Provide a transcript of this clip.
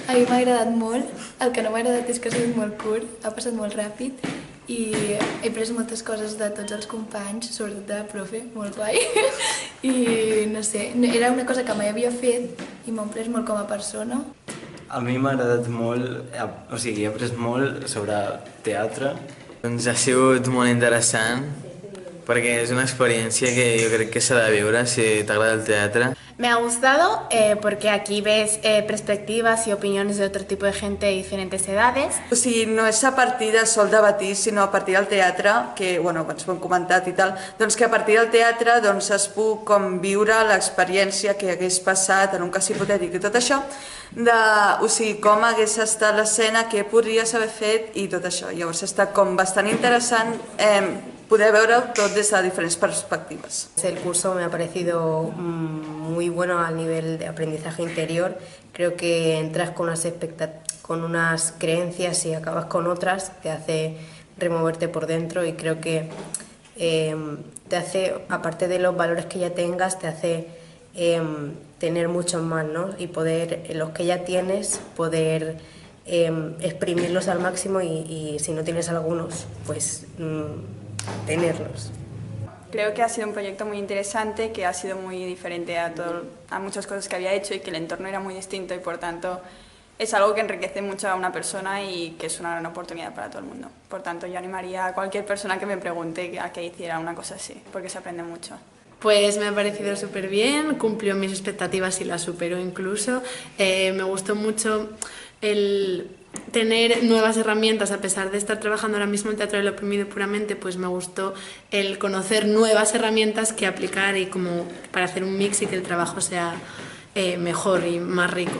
A mi m'ha agradat molt, el que no m'ha agradat és que ha sigut molt curt, ha passat molt ràpid i he pres moltes coses de tots els companys, sobretot de la profe, molt guai. I no sé, era una cosa que mai havia fet i m'ha pres molt com a persona. A mi m'ha agradat molt, o sigui, he après molt sobre teatre. Doncs ha sigut molt interessant perquè és una experiència que jo crec que s'ha de viure si t'agrada el teatre. Me ha gustado porque aquí ves perspectivas y opiniones de otro tipo de gente de diferentes edades. O sigui, no és a partir del sol debatir, sinó a partir del teatre, que bueno, ens ho hem comentat i tal, doncs que a partir del teatre doncs, es puc com viure l'experiència que hagués passat en un cas hipotètic i tot això, o sigui, com hagués estat l'escena, què podries haver fet i tot això. Llavors ha estat com bastant interessant poder veure tot des de diferents perspectives. El curso me ha parecido muy bueno al nivel de aprendizaje interior. Creo que entras con unas creencias y acabas con otras, te hace removerte por dentro y creo que te hace, aparte de los valores que ya tengas, te hace tener muchos más, ¿no? Y poder, los que ya tienes, poder exprimirlos al máximo y si no tienes algunos, pues tenerlos. Creo que ha sido un proyecto muy interesante, que ha sido muy diferente a muchas cosas que había hecho y que el entorno era muy distinto y por tanto es algo que enriquece mucho a una persona y que es una gran oportunidad para todo el mundo. Por tanto yo animaría a cualquier persona que me pregunte a que hiciera una cosa así, porque se aprende mucho. Pues me ha parecido súper bien, cumplió mis expectativas y las superó incluso. Me gustó mucho el tener nuevas herramientas, a pesar de estar trabajando ahora mismo en teatro del oprimido puramente, pues me gustó el conocer nuevas herramientas que aplicar y como para hacer un mix y que el trabajo sea mejor y más rico.